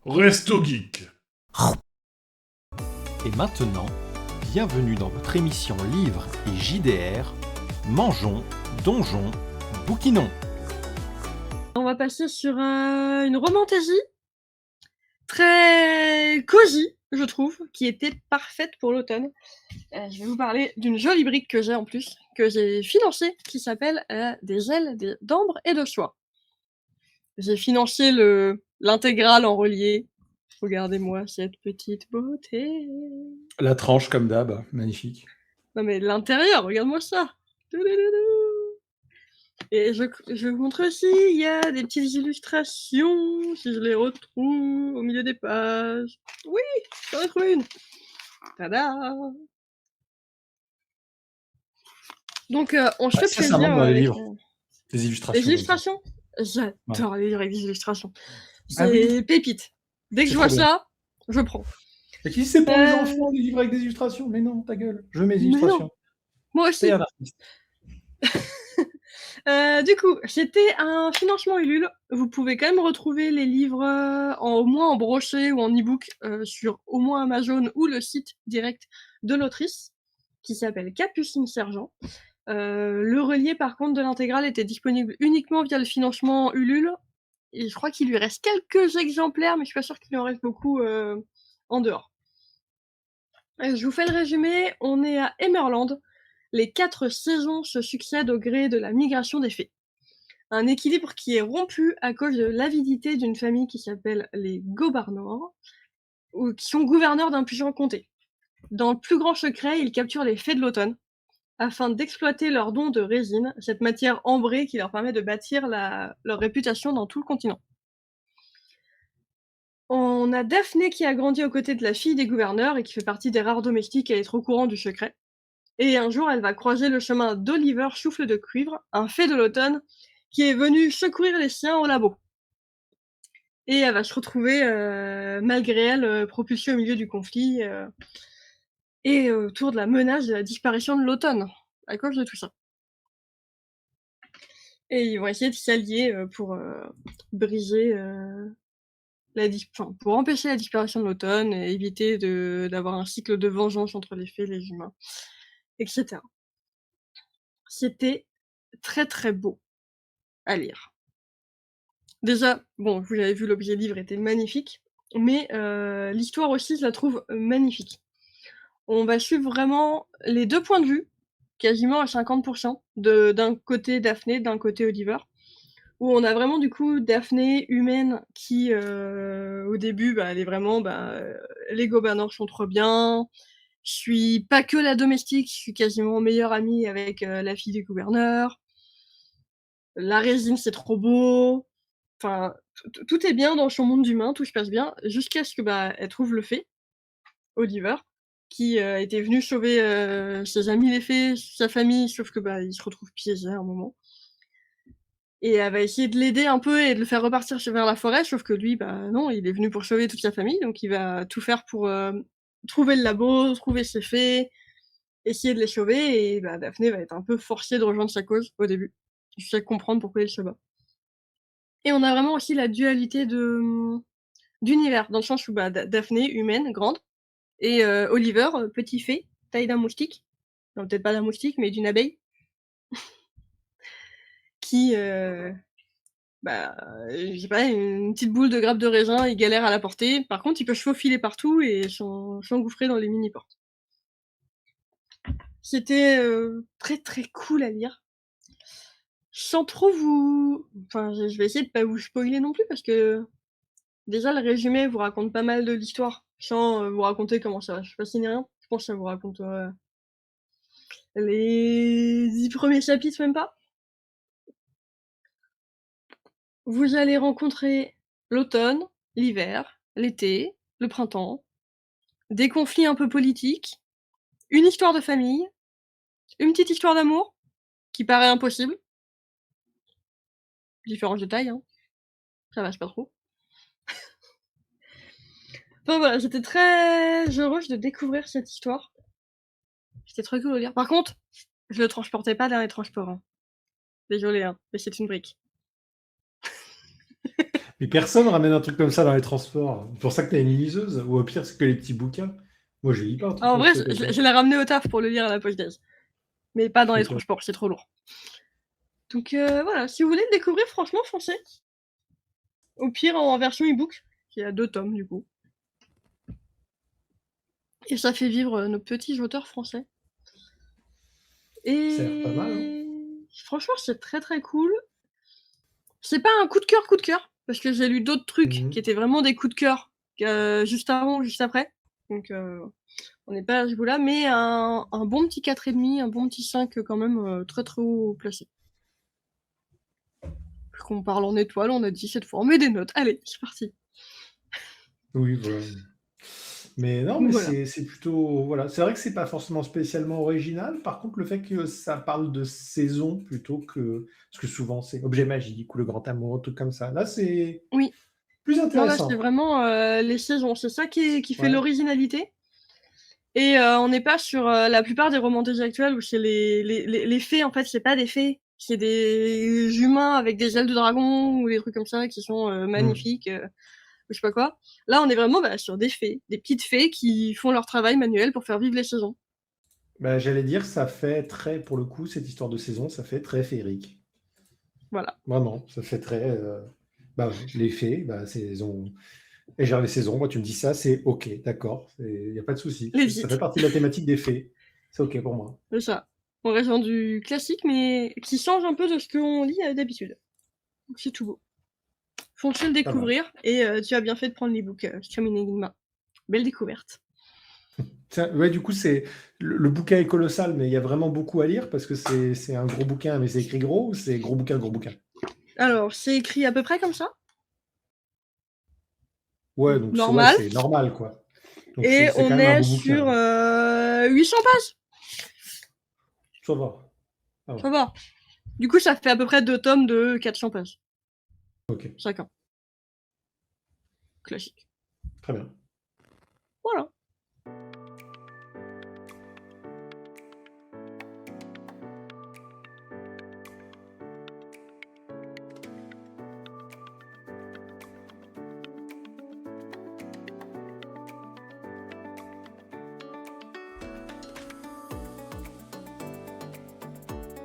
Resto Geek. Et maintenant, bienvenue dans votre émission Livres et JDR. Mangeons, donjon, bouquinons. On va passer sur une romantésie très cosy, je trouve, qui était parfaite pour l'automne. Je vais vous parler d'une jolie brique que j'ai en plus, que j'ai financée, qui s'appelle Des ailes d'ambre et de soie. J'ai financé l'intégrale en relié. Regardez-moi cette petite beauté. La tranche comme d'hab, magnifique. Non mais l'intérieur, regarde-moi ça. Et je vous montre aussi, il y a des petites illustrations, si je les retrouve au milieu des pages. Oui, j'en ai trouvé une. Tada. Donc, on se fait Ça manque plaisir dans les avec livres. Des illustrations. les illustrations. J'adore les livres avec des illustrations. Ah oui. C'est pépite. Dès que C'est je vois trop bien. ça, je prends. Et qui c'est pour les enfants, des livres avec des illustrations? Mais non, ta gueule. Je veux mes Mais illustrations. non, moi aussi. T'es un artiste. Du coup, c'était un financement Ulule. Vous pouvez quand même retrouver les livres au moins en broché ou en e-book sur au moins Amazon ou le site direct de l'autrice, qui s'appelle Capucine Sergent. Le relié, par contre, de l'intégrale était disponible uniquement via le financement Ulule. Et je crois qu'il lui reste quelques exemplaires, mais je suis pas sûre qu'il en reste beaucoup en dehors. Je vous fais le résumé. On est à Emerland. Les 4 saisons se succèdent au gré de la migration des fées. Un équilibre qui est rompu à cause de l'avidité d'une famille qui s'appelle les Gobarnors, ou qui sont gouverneurs d'un puissant comté. Dans le plus grand secret, ils capturent les fées de l'automne, afin d'exploiter leur don de résine, cette matière ambrée qui leur permet de bâtir leur réputation dans tout le continent. On a Daphné qui a grandi aux côtés de la fille des gouverneurs et qui fait partie des rares domestiques à être au courant du secret. Et un jour, elle va croiser le chemin d'Oliver Souffle de Cuivre, un fée de l'automne, qui est venu secourir les siens au labo. Et elle va se retrouver, malgré elle, propulsée au milieu du conflit, et autour de la menace de la disparition de l'automne, à cause de tout ça. Et ils vont essayer de s'allier pour briser pour empêcher la disparition de l'automne et éviter d'avoir un cycle de vengeance entre les fées et les humains, etc. C'était très très beau à lire. Déjà, bon, vous l'avez vu, l'objet livre était magnifique, mais l'histoire aussi, je la trouve magnifique. On va suivre vraiment les deux points de vue, quasiment à 50%, d'un côté Daphné, d'un côté Oliver, où on a vraiment du coup Daphné humaine qui, au début, elle est vraiment, les gouverneurs sont trop bien, je suis pas que la domestique, je suis quasiment meilleure amie avec la fille du gouverneur, la résine c'est trop beau, enfin, tout est bien dans son monde d'humain, tout se passe bien, jusqu'à ce que elle trouve le fée, Oliver, qui était venu sauver ses amis les fées, sa famille, sauf que il se retrouve piégé à un moment. Et elle va essayer de l'aider un peu et de le faire repartir vers la forêt, sauf que lui, non, il est venu pour sauver toute sa famille, donc il va tout faire pour trouver le labo, trouver ses fées, essayer de les sauver, et Daphné va être un peu forcée de rejoindre sa cause au début, jusqu'à comprendre pourquoi il se bat. Et on a vraiment aussi la dualité d'univers, dans le sens où Daphné, humaine, grande, et Oliver, petit fée, taille d'un moustique. Non, peut-être pas d'un moustique, mais d'une abeille. Qui, je sais pas, une petite boule de grappe de raisin, il galère à la porter. Par contre, il peut se faufiler partout et s'engouffrer dans les mini-portes. C'était très très cool à lire. Sans trop je vais essayer de pas vous spoiler non plus, parce que déjà le résumé vous raconte pas mal de l'histoire, sans vous raconter comment ça va se passer ni rien. Je pense que ça vous raconte les 10 premiers chapitres, même pas. Vous allez rencontrer l'automne, l'hiver, l'été, le printemps, des conflits un peu politiques, une histoire de famille, une petite histoire d'amour, qui paraît impossible. Différents détails, hein. Ça marche pas trop. Enfin voilà, j'étais très heureuse de découvrir cette histoire. C'était très cool à lire. Par contre, je le transportais pas dans les transports, hein. Désolée, hein, mais c'est une brique. Mais personne ramène un truc comme ça dans les transports. C'est pour ça que t'as une liseuse. Ou au pire, c'est que les petits bouquins. Moi, je lis pas un truc En vrai, comme ça. je l'ai ramené au taf pour le lire à la pause déj. Mais pas dans les Ok. transports, c'est trop lourd. Donc voilà, si vous voulez le découvrir, franchement, foncez. Au pire, en version e-book, qui a 2 tomes du coup. Et ça fait vivre nos petits auteurs français. Ça a l'air pas mal, hein. Et franchement, c'est très très cool. C'est pas un coup de cœur, parce que j'ai lu d'autres trucs Mhm. qui étaient vraiment des coups de cœur, juste avant, juste après. Donc on n'est pas à ce bout-là, mais un bon petit 4,5, un bon petit 5 quand même, très très haut placé. Puisqu'on parle en étoiles, on a dit cette fois, on met des notes. Allez, c'est parti. Oui, voilà. Mais non, Donc mais voilà. c'est plutôt. Voilà. C'est vrai que c'est pas forcément spécialement original. Par contre, le fait que ça parle de saison plutôt que. Parce que souvent, c'est objet magique ou le grand amour, tout comme ça. Là, c'est Oui. plus Non, là, c'est intéressant. vraiment les saisons. C'est ça qui fait Ouais. l'originalité. Et on n'est pas sur la plupart des romans déjà actuels où c'est les fées, en fait, c'est pas des fées. C'est des humains avec des ailes de dragon ou des trucs comme ça qui sont Mm. magnifiques, ou je sais pas quoi. Là, on est vraiment sur des fées, des petites fées qui font leur travail manuel pour faire vivre les saisons. Bah, j'allais dire, ça fait très, pour le coup, cette histoire de saison, ça fait très féerique. Voilà, Vraiment, ça fait très. Bah ouais, les fées, bah, saison. Et genre les saisons, moi, tu me dis ça, c'est OK, d'accord. Il n'y a pas de souci. les Ça fait titres, partie de la thématique des fées. C'est OK pour moi. c'est ça. On reste dans du classique, mais qui change un peu de ce qu'on lit d'habitude. Donc c'est tout beau. Foncez le Pas mal. découvrir, et tu as bien fait de prendre l'ebook Streaming Enigma. Belle découverte. Tiens, ouais, du coup, le bouquin est colossal, mais il y a vraiment beaucoup à lire parce que c'est un gros bouquin, mais c'est écrit gros ou c'est gros bouquin, gros bouquin? Alors, c'est écrit à peu près comme ça, Ouais, donc ouais, normal, c'est normal, quoi. Donc et c'est quand on même un est beau sur bouquin. 800 pages. Ça va. Ça Ça va. va. Du coup, ça fait à peu près 2 tomes de 400 pages. OK. Chacun. Classique. Très bien. Voilà.